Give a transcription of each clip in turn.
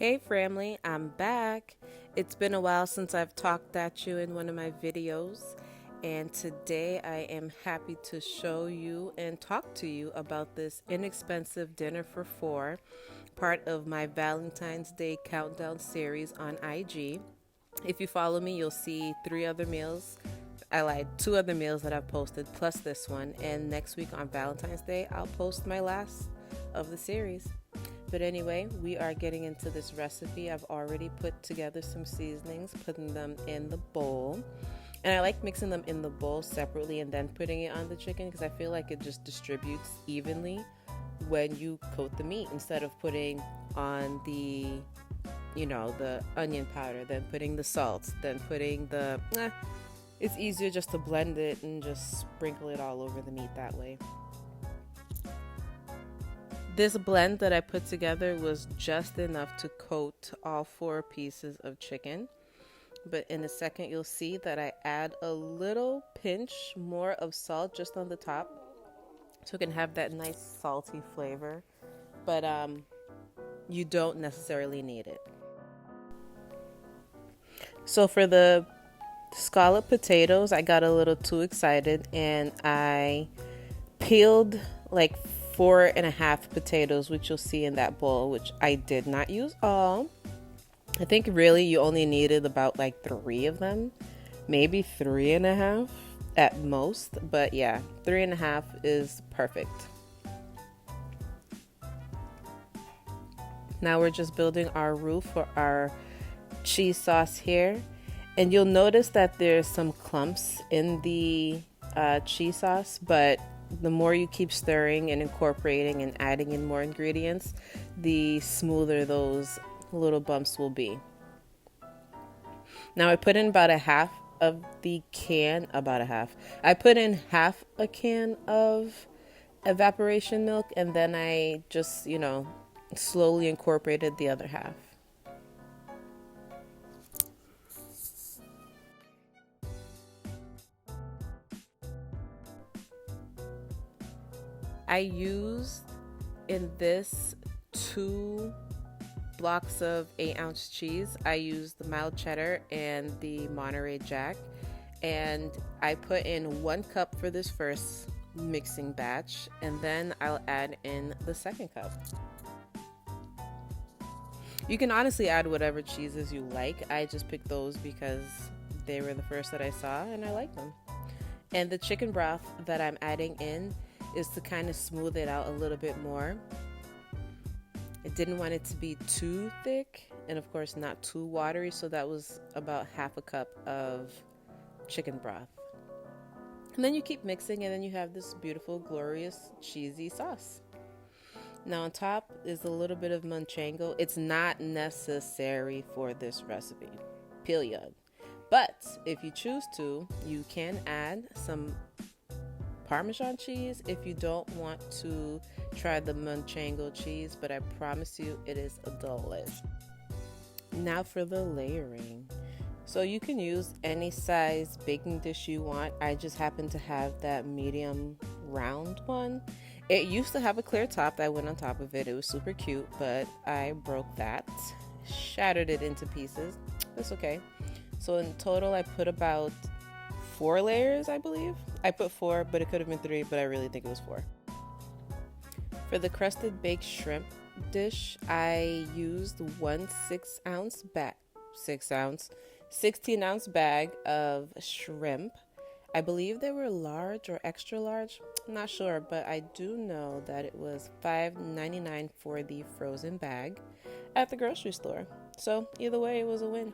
Hey family, I'm back. It's been a while since I've talked at you in one of my videos, and today I am happy to show you and talk to you about this inexpensive dinner for four, part of my Valentine's Day countdown series on IG. If you follow me, you'll see three other meals. I lied, two other meals that I've posted plus this one, and next week on Valentine's Day, I'll post my last of the series. But anyway, we are getting into this recipe. I've already put together some seasonings, putting them in the bowl. And I like mixing them in the bowl separately and then putting it on the chicken because I feel like it just distributes evenly when you coat the meat instead of putting on the onion powder, then putting the salt, then putting it's easier just to blend it and just sprinkle it all over the meat that way. This blend that I put together was just enough to coat all four pieces of chicken. But in a second, you'll see that I add a little pinch more of salt just on the top so it can have that nice salty flavor. But you don't necessarily need it. So for the scallop potatoes, I got a little too excited and I peeled like 4.5 potatoes, which you'll see in that bowl, which I did not use all. I think really you only needed about like 3 of them, maybe 3.5 at most, but yeah, 3.5 is perfect. Now we're just building our roux for our cheese sauce here, and you'll notice that there's some clumps in the cheese sauce, but the more you keep stirring and incorporating and adding in more ingredients, the smoother those little bumps will be. Now I put in about a half of the can, I put in half a can of evaporation milk, and then I just, slowly incorporated the other half. I used in this 2 blocks of 8-ounce cheese. I used the mild cheddar and the Monterey Jack, and I put in 1 cup for this first mixing batch, and then I'll add in the second cup. You can honestly add whatever cheeses you like. I just picked those because they were the first that I saw and I like them. And the chicken broth that I'm adding in is to kind of smooth it out a little bit more. I didn't want it to be too thick and of course not too watery, so that was about half a cup of chicken broth. And then you keep mixing and then you have this beautiful, glorious, cheesy sauce. Now on top is a little bit of manchego. It's not necessary for this recipe, period. But if you choose to, you can add some Parmesan cheese if you don't want to try the manchego cheese, but I promise you it is a delish. Now for the layering. So you can use any size baking dish you want. I just happen to have that medium round one. It used to have a clear top that went on top of it. It was super cute, but I broke that, shattered it into pieces. That's okay. So in total I put about 4 layers, I believe. I put 4, but it could have been 3, but I really think it was 4. For the crusted baked shrimp dish, I used 1 16-ounce bag of shrimp. I believe they were large or extra large. I'm not sure, but I do know that it was $5.99 for the frozen bag at the grocery store. So either way, it was a win.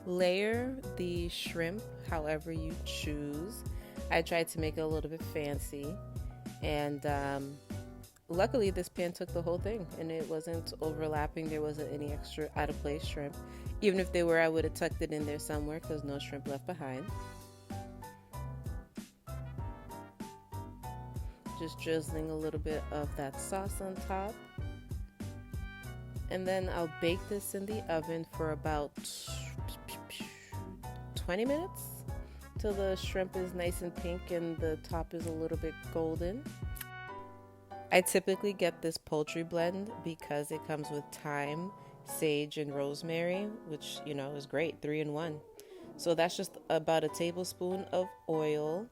Layer the shrimp however you choose. I tried to make it a little bit fancy, and luckily this pan took the whole thing and it wasn't overlapping. There wasn't any extra out of place shrimp. Even if they were, I would have tucked it in there somewhere because no shrimp left behind. Just drizzling a little bit of that sauce on top, and then I'll bake this in the oven for about 20 minutes till the shrimp is nice and pink and the top is a little bit golden. I typically get this poultry blend because it comes with thyme, sage, and rosemary, which, is great, 3 in 1. So that's just about a tablespoon of oil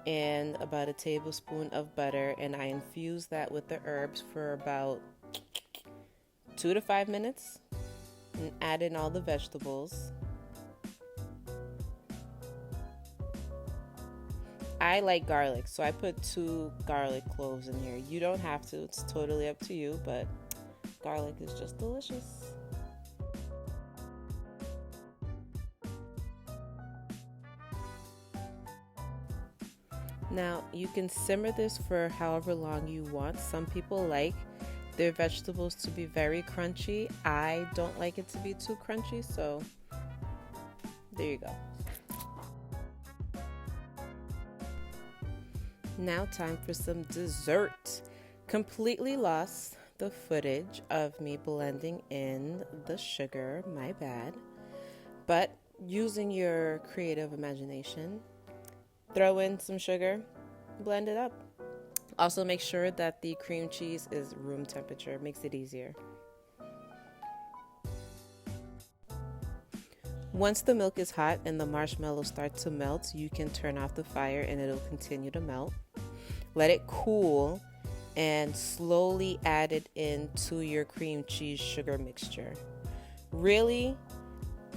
and about a tablespoon of butter, and I infuse that with the herbs for about 2 to 5 minutes and add in all the vegetables. I like garlic, so I put 2 garlic cloves in here. You don't have to, it's totally up to you, but garlic is just delicious. Now, you can simmer this for however long you want. Some people like their vegetables to be very crunchy. I don't like it to be too crunchy, so there you go. Now time for some dessert. Completely lost the footage of me blending in the sugar, my bad. But using your creative imagination, throw in some sugar, blend it up. Also make sure that the cream cheese is room temperature, makes it easier. Once the milk is hot and the marshmallows start to melt, you can turn off the fire and it'll continue to melt. Let it cool and slowly add it into your cream cheese sugar mixture. Really,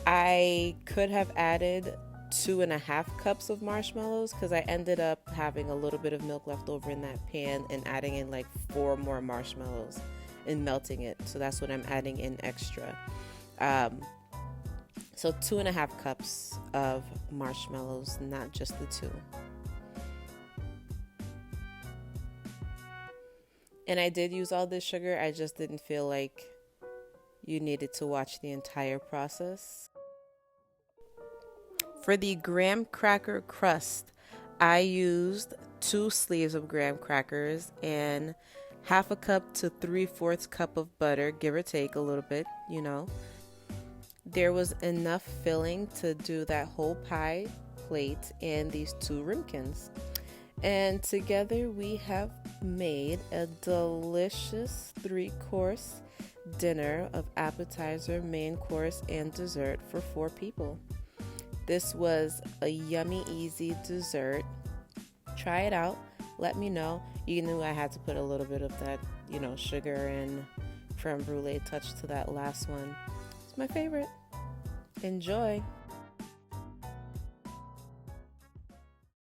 I could have added 2.5 cups of marshmallows because I ended up having a little bit of milk left over in that pan and adding in like 4 more marshmallows and melting it. So that's what I'm adding in extra. So 2.5 cups of marshmallows, not just the 2. And I did use all this sugar. I just didn't feel like you needed to watch the entire process. For the graham cracker crust, I used 2 sleeves of graham crackers and 1/2 cup to 3/4 cup of butter, give or take a little bit, There was enough filling to do that whole pie plate and these 2 rimkins. And together we have made a delicious 3-course dinner of appetizer, main course, and dessert for 4 people. This was a yummy, easy dessert. Try it out. Let me know. You knew I had to put a little bit of that, sugar and creme brulee touch to that last one. It's my favorite. Enjoy.